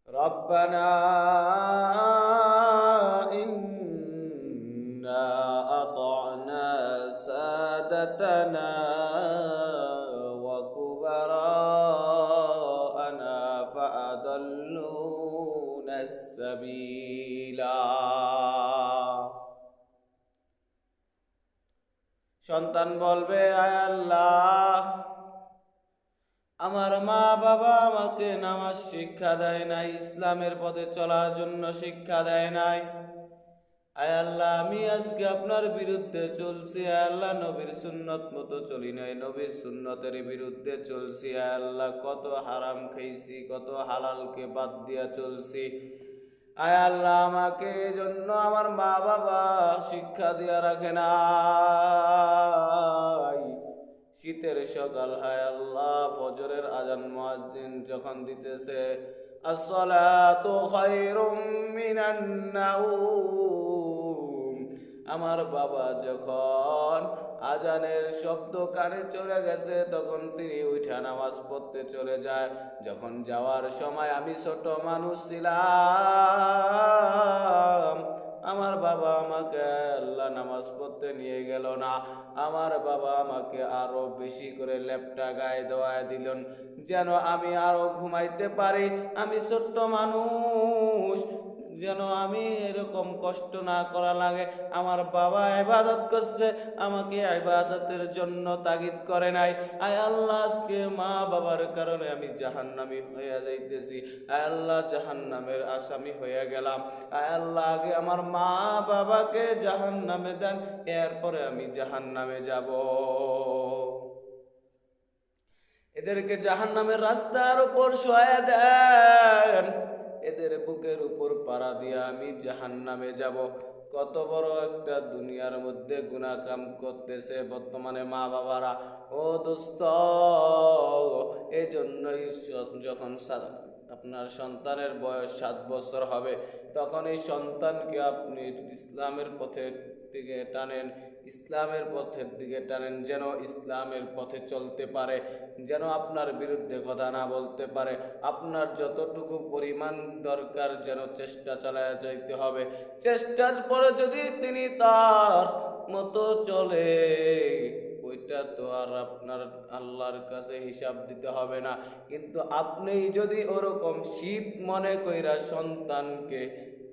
ربنا إنا أطعنا سادتنا وكبراءنا فأضلونا السبيلا। সন্তান বলবে, আয় আল্লাহ, আমার মা বাবা আমাকে নামাজ শিক্ষা দেয় নাই, ইসলামের পথে চলার জন্য শিক্ষা দেয় নাই। আয় আল্লাহ, আমি আজকে আপনার বিরুদ্ধে চলছি। আয় আল্লাহ, নবীর সুন্নত মতো চলি নাই, নবীর সুন্নতের বিরুদ্ধে চলছি। আয় আল্লাহ, কত হারাম খাইছি, কত হালালকে বাদ দিয়া চলছি। আয় আল্লাহ, আমাকে এজন্য আমার মা বাবা শিক্ষা দিয়া রাখে নাই। শীতের সকাল, হায় আল্লাহ, ফজরের আজান মুয়াজ্জিন যখন দিতেছে, আসসালাতু খায়রুম মিনান নাউম, আমার বাবা যখন আজানের শব্দ কানে চলে গেছে তখন তিনি উঠা নামাজ পড়তে চলে যায়। যখন যাওয়ার সময় আমি ছোট মানুষ ছিলাম, আমার বাবা আমাকে আল্লাহ নামাজ পড়তে নিয়ে গেল না। আমার বাবা আমাকে আরো বেশি করে লেপটা গায়ে দেওয়ায় দিলেন, যেন আমি আরো ঘুমাইতে পারি। আমি ছোট্ট মানুষ, যেন আমি এরকম কষ্ট না করা লাগে। আমার বাবা ইবাদত করছে, আমাকে ইবাদতের জন্য তাগিদ করে নাই। আয় আল্লাহ, আজকে মা বাবার কারণে আমি জাহান্নামী হয়ে যাইতেছি। আয় আল্লাহ, জাহান্নামের আসামি হয়ে গেলাম। আয় আল্লাহ, আগে আমার মা বাবাকে জাহান্নামে দেন, এরপরে আমি জাহান্নামে যাব। এদেরকে জাহান্নামের রাস্তার উপর শোয়া দেন, এদের বুকের উপর পাড়া দিয়ে আমি জাহান্নামে যাব। কত বড় একটা দুনিয়ার মধ্যে গুনাহ কাম করতেছে বর্তমানে মা বাবারা। ও দোস্ত, এই জন্যই যখন আপনার সন্তানের বয়স 7 বছর হবে, তখন এই সন্তানকে আপনি ইসলামের পথের দিকে টানেন, ইসলামের পথের দিকে টানেন, যেন ইসলামের পথে চলতে পারে, যেন আপনার বিরুদ্ধে কথা না বলতে পারে। আপনার যতটুকু পরিমাণ দরকার যেন চেষ্টা চালায় যাইতে হবে। চেষ্টার পরে যদি তিনি তার মতো চলে, ওইটা তো আর আপনার আল্লাহর কাছে হিসাব দিতে হবে না। কিন্তু আপনি যদি ওরকম শীত মনে কইরা সন্তানকে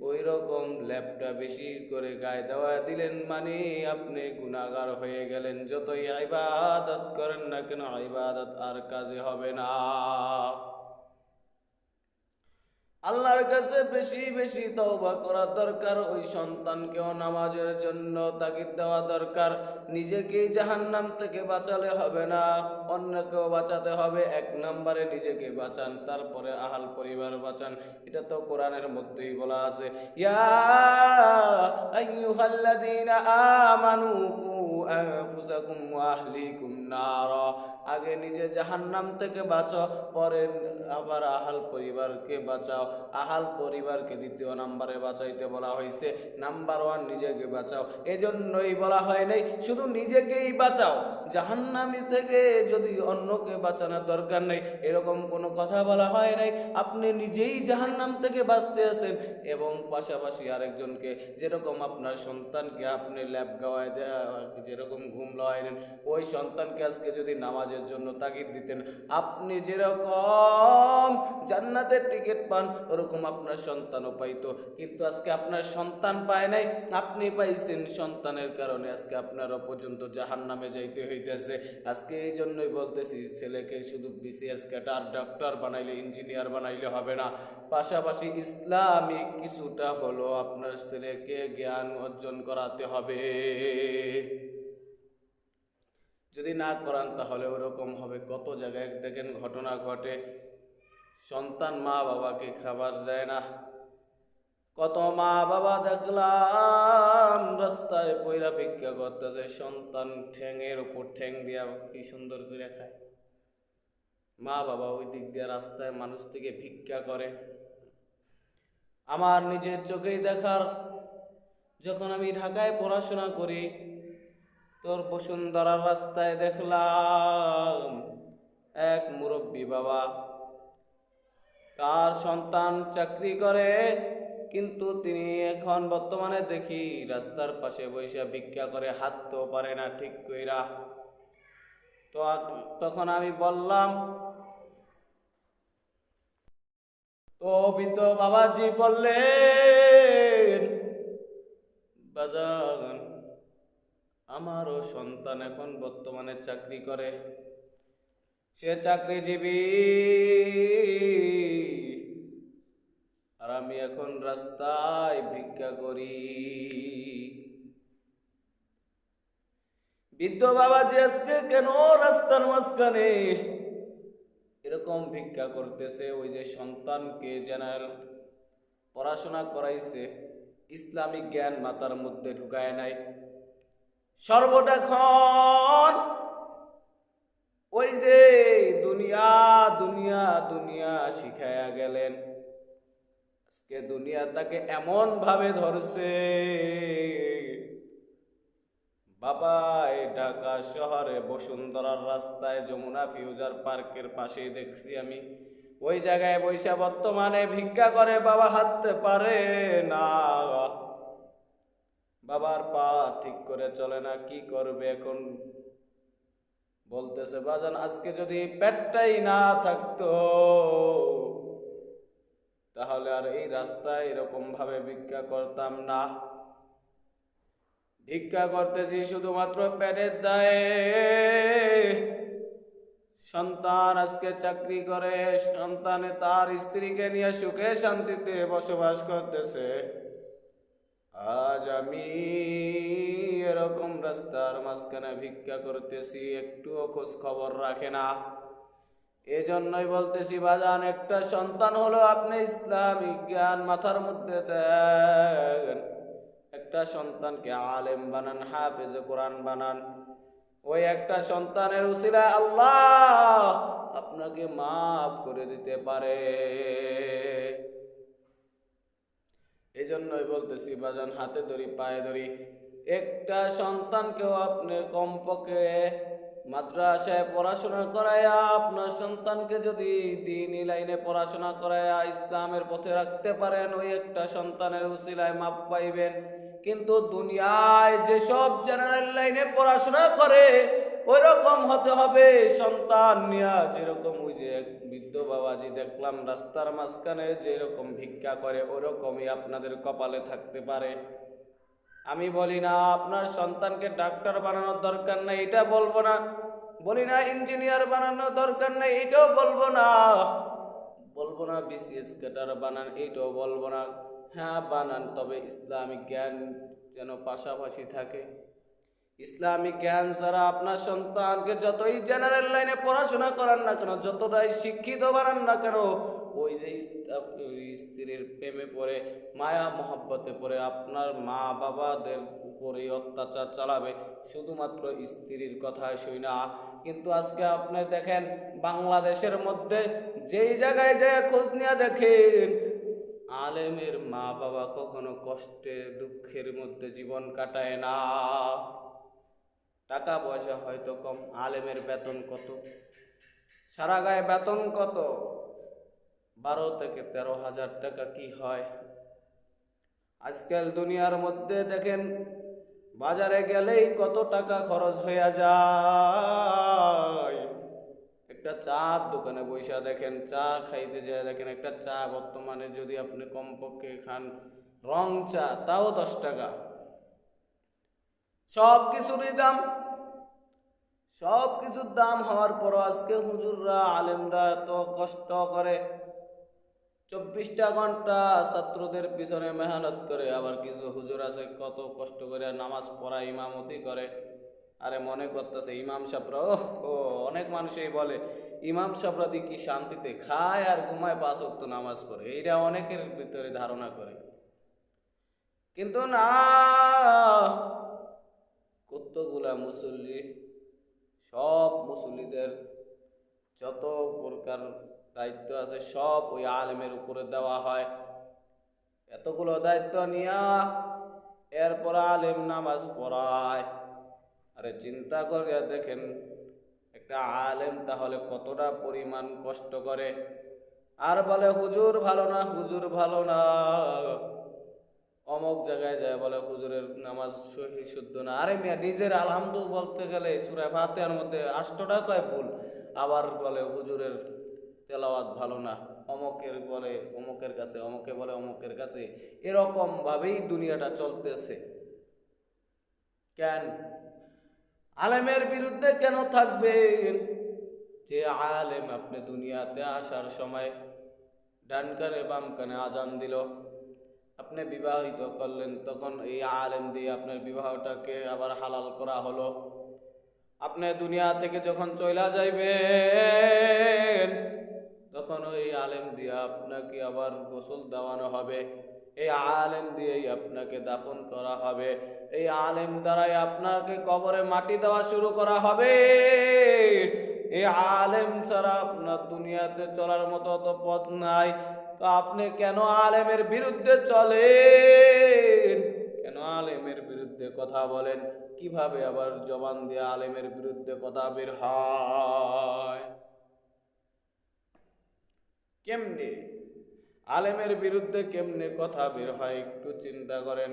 ওই রকম ল্যাপটা বেশি করে গায়ে দেওয়া দিলেন, মানে আপনি গুনাহগার হয়ে গেলেন। যতই ইবাদত করেন না কেন, ইবাদত আর কাজে হবে না। আল্লাহর কাছে বেশি বেশি তওবা করা দরকার। ওই সন্তানকেও নামাজের জন্য তাগিদ দেওয়া দরকার। নিজেকেই জাহান্নাম থেকে বাঁচালে হবে না, অন্যকেও বাঁচাতে হবে। 1 নম্বরে নিজেকে বাঁচান, তারপরে আহাল পরিবার বাঁচান। এটা তো কোরআনের মধ্যেই বলা আছে, ইয়া আইয়ুহাল্লাযীনা আমানু কু আনফুসাকুম ওয়া আহলিকুম নারা। আগে নিজে জাহান্নাম থেকে বাঁচো, পরে আবার আহাল পরিবারকে বাঁচাও। আহাল পরিবারকে 2 নম্বরে বাঁচাইতে বলা হয়েছে। নাম্বার 1 নিজেকে বাঁচাও। এজন্যই বলা হয় নাই শুধু নিজেকেই বাঁচাও, জাহান্নামী থেকে যদি অন্যকে বাঁচানোর দরকার নেই, এরকম কোনো কথা বলা হয় নাই। আপনি নিজেই জাহান্নাম থেকে বাঁচতে আছেন এবং পাশাপাশি আরেকজনকে, যেরকম আপনার সন্তানকে আপনি ল্যাপ গাওয়ায় দেয়া, যেরকম ঘুম লাগাইলেন, ওই সন্তানকে আজকে যদি নামাজের জন্য তাগিদ দিতেন, আপনি যেরকম জান্নাতের টিকিট পান ওরকম আপনার সন্তানও পাইতো। কিন্তু আজকে আপনার সন্তান পায় নাই, আপনি পাইছেন। সন্তানের কারণে আজকে আপনারও পর্যন্ত জাহান্নামে যাইতে হইতেছে। আজকে এই জন্যই বলতেছি, ছেলেকে শুধু বিসিএস ক্যাডার, ডক্টর বানাইলে, ইঞ্জিনিয়ার বানাইলে হবে না। পাশাপাশি ইসলামিক কিছুটা হলো আপনার ছেলেকে জ্ঞান অর্জন করাতে হবে। যদি না করান তাহলে ওরকম হবে। কত জায়গায় দেখেন ঘটনা ঘটে, সন্তান মা বাবাকে খাবার দেয় না। কত মা বাবা দেখলাম রাস্তায় পয়রা ভিক্ষা করতেছে, সন্তান ঠ্যাঙের উপর ঠ্যাং দিয়া কি সুন্দর করে খায়। মা বাবা ওই দিক দিয়ে রাস্তায় মানুষ থেকে ভিক্ষা করে। আমার নিজের চোখেই দেখার, যখন আমি ঢাকায় পড়াশোনা করি, তোর বসুন্ধরার রাস্তায় দেখলাম এক মুরব্বী বাবা তার সন্তান চাকরি করে, কিন্তু তিনি এখন বর্তমানে দেখি রাস্তার পাশে বসে ভিক্ষা করে, হাঁটতেও পারে না ঠিক কইরা। তো তখন আমি বললাম, তো বৃদ্ধ বাবাজি বললেন, বাজান, আমারও সন্তান এখন বর্তমানে চাকরি করে, সে চাকরিজীবী, আর আমি এখন রাস্তায় ভিক্ষা করি। বৃদ্ধ বাবাজি আজকে কেন রাস্তার মাঝখানে এরকম ভিক্ষা করতেছে? ওই যে সন্তানকে জেনারেল পড়াশোনা করাইছে, ইসলামিক জ্ঞান মাথার মধ্যে ঢুকায় নাই, সর্বটাক্ষণ ওই যে দুনিয়া দুনিয়া দুনিয়া শিখাইয়া গেলেন। আজকে দুনিয়া তাকে এমন ভাবে ধরছে, বাবা এই ঢাকা শহরে বসুন্ধরার রাস্তায় যমুনা ফিউচার পার্কের পাশেই দেখছি আমি, ওই জায়গায় বৈশা বর্তমানে ভিক্ষা করে, বাবা হাঁটতে পারে না, বাবার পা ঠিক করে চলে না, কি করবে এখন? বলতেছে, বাজান, আজকে যদি পেটটাই না থাকতো তাহলে আর এই রাস্তায় এরকম ভাবে ভিক্ষা করতাম না। ভিক্ষা করতেছি শুধুমাত্র পেটের দায়ে। সন্তান আজকে চাকরি করে, সন্তানে তার স্ত্রীকে নিয়ে সুখে শান্তিতে বসবাস করতেছে, আজ আমি এরকম রাস্তার মাঝখানে ভিক্ষা করতেছি, একটুও খোঁজ খবর রাখে না। এজন্যই বলতেছি বাজান, একটা সন্তান হলো আপনি ইসলামিক জ্ঞান মাথার মধ্যে দেন, একটা সন্তানকে আলেম বানান, হাফেজ কোরআন বানান। ওই একটা সন্তানের উসিলায় আল্লাহ আপনাকে মাফ করে দিতে পারে। এই জন্যই বলতেছি বাজান, হাতে ধরি পায়ে ধরি, একটা সন্তানকেও আপনি কমপক্ষে মাদ্রাসায় পড়াশোনা করায়া, আপনার সন্তানকে যদি দ্বীনি লাইনে পড়াশোনা করায়া ইসলামের পথে রাখতে পারেন, ওই একটা সন্তানের উসিলায় মাপ পাইবেন। কিন্তু দুনিয়ায় যেসব জেনারেল লাইনে পড়াশোনা করে ওই রকম হতে হবে সন্তান নিয়া, যেরকম ওই যে বৃদ্ধ বাবাজি দেখলাম রাস্তার মাঝখানে যেরকম ভিক্ষা করে, ওরকমই আপনাদের কপালে থাকতে পারে। আমি বলি না আপনার সন্তানকে ডাক্তার বানানোর দরকার নাই, এটা বলবো না। বলি না ইঞ্জিনিয়ার বানানোর দরকার নাই, এটাও বলবো না। বলবো না বিসিএস ক্যাডার বানান, এইটাও বলবো না। হ্যাঁ বানান, তবে ইসলামিক জ্ঞান যেন পাশাপাশি থাকে। ইসলামিক জ্ঞান ছাড়া আপনার সন্তানকে যতই জেনারেল লাইনে পড়াশোনা করান না কেন, যতটাই শিক্ষিত বানান না কেন, ওই যে স্ত্রীর প্রেমে পড়ে, মায়া মহব্বতে পড়ে আপনার মা বাবাদের উপরে অত্যাচার চালাবে শুধুমাত্র স্ত্রীর কথায় শুই না। কিন্তু আজকে আপনি দেখেন বাংলাদেশের মধ্যে যেই জায়গায় যায় খোঁজ নিয়ে দেখেন, আলেমের মা বাবা কখনো কষ্টে দুঃখের মধ্যে জীবন কাটায় না। টাকা পয়সা হয়তো কম, আলেমের বেতন কত? সারা গায়ে বেতন কত? 12 থেকে 13,000 টাকা। কি হয় আজকাল দুনিয়ার মধ্যে? দেখেন বাজারে গেলেই কত টাকা খরচ হয়ে যায়। একটা চার দোকানে বৈশা দেখেন, চা খাইতে যায় দেখেন, একটা চা বর্তমানে যদি আপনি কমপক্ষে খান রং চা, তাও 10 টাকা। সব কিছুরই দাম, সব কিছুর দাম হওয়ার পরও আজকে হুজুররা আলেমরা এত কষ্ট করে, 24টা ঘন্টা ছাত্রদের পিছনে মেহনত করে। আবার কিছু হুজুর আছে কত কষ্ট করে নামাজ পড়া, ইমামতি করে। আরে মনে করতেছে ইমাম সাহেবরা, ও অনেক মানুষই বলে ইমাম সাহেবরা দি কি শান্তিতে খায় আর ঘুমায়, 5 ওয়াক্ত নামাজ পড়ে, এইটা অনেকের ভিতরে ধারণা করে। কিন্তু না, কতগুলা মুসল্লি, সব মুসল্লিদের যত প্রকার দায়িত্ব আছে সব ওই আলেমের উপরে দেওয়া হয়। এতগুলো দায়িত্ব নিয়া এরপর আলেম নামাজ পড়ায়। আরে চিন্তা করিয়া দেখেন একটা আলেম তাহলে কতটা পরিমাণ কষ্ট করে। আর বলে হুজুর ভালো না, হুজুর ভালো না। অমুক জায়গায় যায় বলে হুজুরের নামাজ সহি শুদ্ধ না। আরে মিয়া, নিজের আলহামদু বলতে গেলে সূরা ফাতিহার মধ্যে 8টা কয় ভুল, আবার বলে হুজুরের তেলাওয়াত ভালো না। অমুকের বলে অমুকের কাছে, অমুকে বলে অমুকের কাছে। এরকম ভাবেই দুনিয়াটা চলতেছে। কেন আলেমের বিরুদ্ধে কেন থাকবেন? যে আলেম আপনি দুনিয়াতে আসার সময় ডান কানে বাম কানে আজান দিল, আপনি বিবাহিত করলেন, তখন এই আলেম দিয়ে আপনার বিবাহটাকে আবার হালাল করা হলো। আপনি দুনিয়া থেকে যখন চইলা যাইবেন, তখন ওই আলেম দিয়ে আপনাকে আবার গোসল দেওয়ানো হবে, এই আলেম দিয়েই আপনাকে দাফন করা হবে, এই আলেম দ্বারাই আপনাকে কবরে মাটি দেওয়া শুরু করা হবে। এই আলেম ছাড়া আপনার দুনিয়াতে চলার মতো তো পথ নাই। তো আপনি কেন আলেমের বিরুদ্ধে চলেন? কেন আলেমের বিরুদ্ধে কথা বলেন? কিভাবে আবার জবান দিয়ে আলেমের বিরুদ্ধে কথা বের হয়? কেমনে আলেমের বিরুদ্ধে কেমনে কথা বের হয় একটু চিন্তা করেন।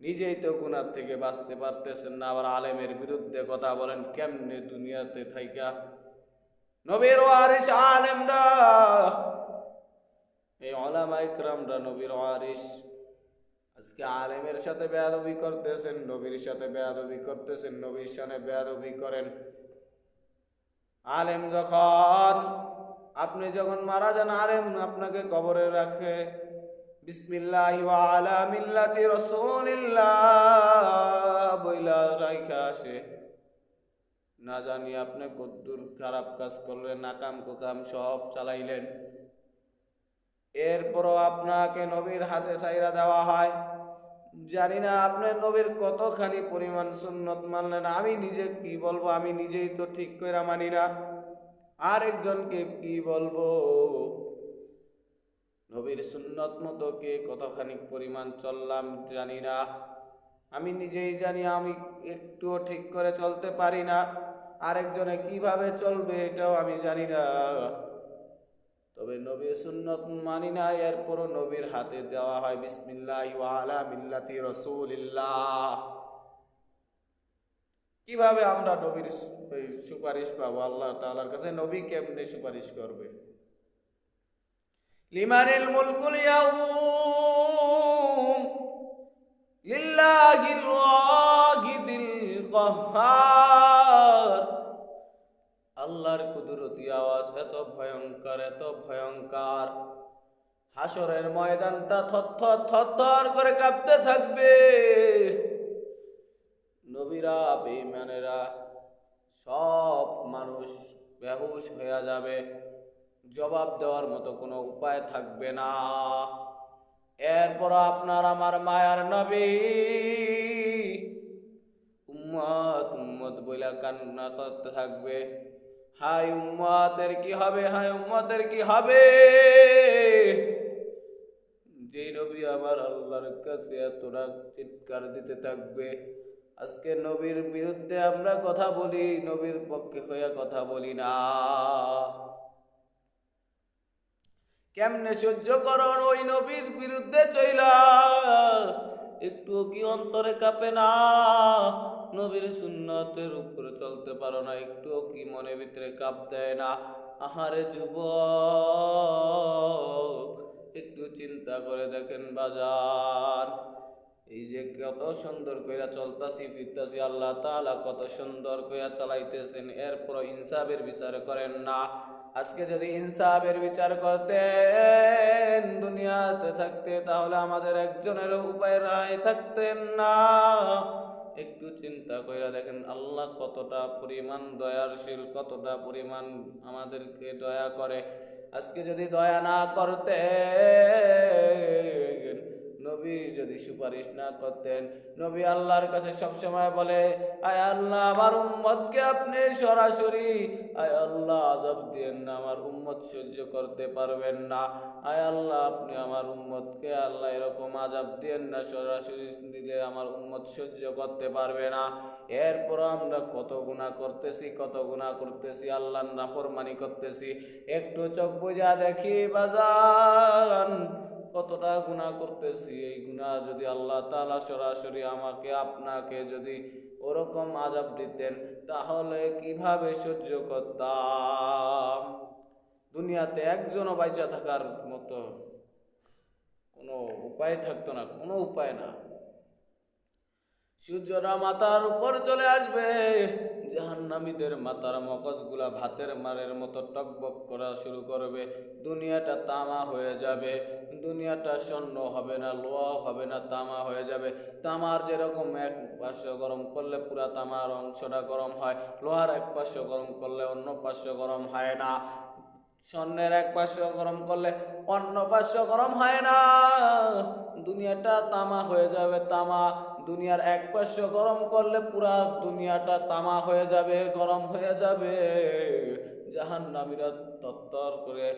নিজেই তো গুনাহ থেকে বাঁচতে পারতেছেন না, আবার আলেমের বিরুদ্ধে কথা বলেন কেমনে দুনিয়াতে থাইকা? নবীর ওয়ারিস আলেমরা, এই উলামা ইকরামরা নবীর ওয়ারিস। আজকে আলেমের সাথে বেয়াদবি করতেছেন, নবীর সাথে বেয়াদবি করতেছেন, নবীর সাথে বেয়াদবি করেন। আলেম যখন আপনি যখন মারা যান, আলেম আপনাকে কবরে রাখে বিসমিল্লাহি ওয়া আলা মিল্লাতি রাসূলিল্লাহ বইলা রাইখা আসে। না জানি আপনি কদ্দুর খারাপ কাজ করলেন, নাকাম কুকাম সব চালাইলেন, এরপরও আপনাকে নবীর হাতে ছাইরা দেওয়া হয়। জানি না আপনি নবীর কতখানি পরিমাণ সুন্নত মানলেন। আমি নিজে কি বলবো, আমি নিজেই তো ঠিক করে মানি না, আরেকজনকে কি বলবো? নবীর সুন্নত মতো কে কতখানি পরিমাণ চললাম জানি না। আমি নিজেই জানি আমি একটুও ঠিক করে চলতে পারি না, আরেকজনে কিভাবে চলবে এটাও আমি জানি না। তবে নবীর সুন্নত মানি না, এরপরও নবীর হাতে দেওয়া হয় বিসমিল্লাহি ওয়া আলা মিল্লাতি রাসূলিল্লাহ। কিভাবে আমরা নবীর সুপারিশ পাবো আল্লাহ তাআলার কাছে? নবী কেমনে সুপারিশ করবে? লিমানিল মুলকুল ইয়াউম লিল্লাহিল ওয়াহিদিল কাহ্হার। আল্লাহর কুদরতি আওয়াজ এত ভয়ঙ্কর, এত ভয়ঙ্কর, হাসরের ময়দানটা থরথর থরথর করে কাঁপতে থাকবে। নবীরা, বেঈমানেরা, সব মানুষ বেহুশ হয়ে যাবে, জবাব দেওয়ার মতো কোনো উপায় থাকবে না। এরপর আপনার আমার মায়ার নবী উম্মত উম্মত বইলা কান্না করতে থাকবে, হাই উম্মতের কি হবে, হাই উম্মতের কি হবে? যে নবী আবার আল্লাহর কাছে এতটা চিৎকার দিতে থাকবে। আজকে নবীর বিরুদ্ধে আমরা কথা বলি, নবীর পক্ষে হয়ে কথা বলি না। কেমনে সহ্য করন ওই নবীর বিরুদ্ধে চইলা? একটু কি অন্তরে কাঁপে না? নবীর সুন্নতের উপরে চলতে পারো না, একটু কি মনে ভিতরে কাঁপ দেয় না? আহারে যুবক, একটু চিন্তা করে দেখেন বাজার, এই যে কত সুন্দর কইরা চলতাছি ফিরতাছি, আল্লাহ তাআলা কত সুন্দর কইরা চালাইতেছেন, এরপর ইনসাফের বিচার করেন না। আজকে যদি ইনসাফের বিচার করতেন দুনিয়াতে থাকতে, তাহলে আমাদের একজনের উপায় রায় থাকতেন না। একটু চিন্তা কইরা দেখেন আল্লাহ কতটা পরিমাণ দয়াশীল, কতটা পরিমাণ আমাদেরকে দয়া করে। আজকে যদি দয়া না করতেন, নবী যদি সুপারিশ না করতেন, নবী আল্লাহর কাছে সবসময় বলে, আয় আল্লাহ আমার উম্মতকে আপনি সরাসরি আয় আল্লাহ আযাব দিয়েন না, আমার উম্মত সহ্য করতে পারবেন না। আয় আল্লাহ আপনি আমার উম্মতকে আল্লাহ এরকম আযাব দিয়েন না, সরাসরি দিলে আমার উম্মত সহ্য করতে পারবে না। এরপর আমরা কত গুনাহ করতেছি, আল্লাহর নাফরমানি করতেছি। একটু চোখ বুজা দেখি বাজান কতটা গুনাহ করতেছি। এই গুনাহ যদি আল্লাহ তাআলা সরাসরি আমাকে আপনাকে যদি ওরকম আযাব দিতেন তাহলে কিভাবে সহ্য করতাম? দুনিয়াতে একজনও বাইচা থাকার মতো কোনো উপায় থাকতো না, কোনো উপায় না। সূর্যরা মাথার উপর চলে আসবে, জাহান্নামীদের মাথার মগজগুলা ভাতের মারের মতো টকবক করা শুরু করবে। দুনিয়াটা তামা হয়ে যাবে, দুনিয়াটা স্বর্ণ হবে না, লোহা হবে না, তামা হয়ে যাবে। তামার যেরকম এক পার্শ্ব গরম করলে পুরা তামার অংশটা গরম হয়, লোহার এক পার্শ্ব গরম করলে অন্য পার্শ্ব গরম হয় না, স্বর্ণের এক পার্শ্ব গরম করলে অন্য পার্শ্ব গরম হয় না। দুনিয়াটা তামা হয়ে যাবে, তামা। দুনিয়ার এক পার্শ্ব গরম করলে পুরা দুনিয়াটা তামা হয়ে যাবে, গরম হয়ে যাবে। জাহান্নামীরা তত্তর করে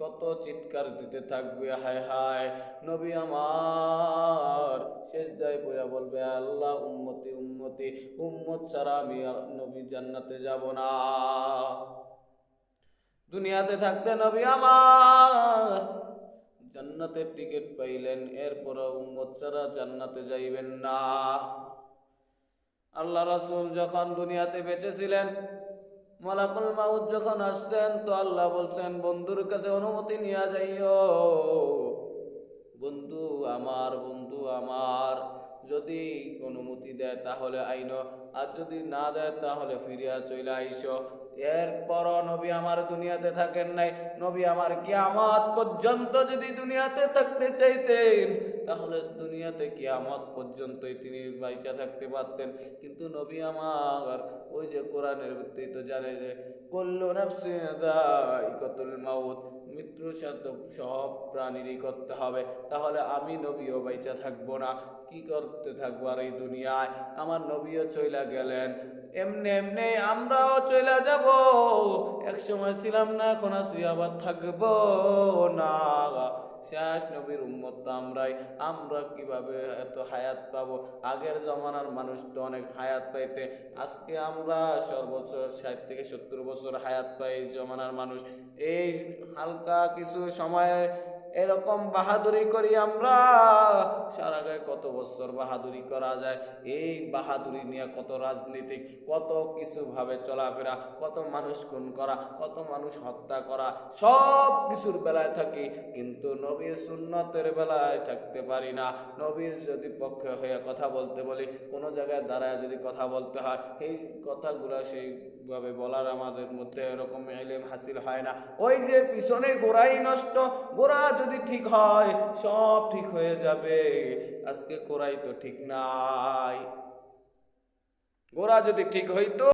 কত চিৎকার দিতে থাকবে, হায় হায়। নবী আমার সেজদায় পড়ে বলবে, আল্লাহ উম্মতি উম্মতি, উম্মত ছাড়া আমি নবী জান্নাতে যাব না। দুনিয়াতে থাকতে নবী আমার জান্নাতের টিকিট পাইলেন, এরপর উম্মত ছাড়া জান্নাতে যাইবেন না। আল্লাহ রাসূল যখন দুনিয়াতে বেঁচে ছিলেন, মালাকুল মাউত যখন আসছেন তো আল্লাহ বলছেন, বন্ধুর কাছে অনুমতি নিয়ে যাইও। বন্ধু আমার যদি অনুমতি দেয় তাহলে আইনো, আর যদি না দেয় তাহলে ফিরিয়া চলে আইসো। এরপর নবী আমার দুনিয়াতে থাকেন নাই। নবী আমার কিয়ামত পর্যন্ত যদি দুনিয়াতে থাকতে চাইতেন তাহলে দুনিয়াতে কিয়ামত পর্যন্তই তিনি বাইচা থাকতে পারতেন। কিন্তু নবী আমার ওই যে কোরআনের ভিত্তি তো জানে যে কুল্লু নাফসিন যায়িকাতুল মাউত, মৃত্যু সাধ্য সব প্রাণীরই করতে হবে। তাহলে আমি নবীও বাইচা থাকবো না, কি করতে থাকবো আর এই দুনিয়ায়? আমার নবীও চইলা গেলেন, এমনি এমনি আমরাও চইলা যাব। এক সময় ছিলাম না, এখন আছি, আবার থাকবো না। শেষ নবীর উম্মত তো আমরাই। আমরা কিভাবে এত হায়াত পাবো? আগের জমানার মানুষ তো অনেক হায়াত পাইতে, আজকে আমরা সর্বোচ্চ 60 থেকে 70 বছর হায়াত পাই এই জমানার মানুষ। এই হালকা কিছু সময়ে এরকম বাহাদুরি করি আমরা, সারা গায়ে কত বছর বাহাদুরি করা যায়। এই বাহাদুরি নিয়ে কত রাজনীতিক, কত কিছু ভাবে চলাফেরা, কত মানুষ খুন করা, কত মানুষ হত্যা করা, সব কিছুর বেলায় থাকি, কিন্তু নবীর সুন্নতের বেলায় থাকতে পারি না। নবীর যদি পক্ষে হয়ে কথা বলতে বলি, কোনো জায়গায় দাঁড়ায় যদি কথা বলতে হয়, এই কথাগুলো সেইভাবে বলার আমাদের মধ্যে এরকম ইলম হাসিল হয় না। ওই যে পিছনে গোড়াই নষ্ট, গোড়া যদি ঠিক হয় সব ঠিক হয়ে যাবে। আজকে গোড়াই তো ঠিক নাই। গোড়া যদি ঠিক হইতো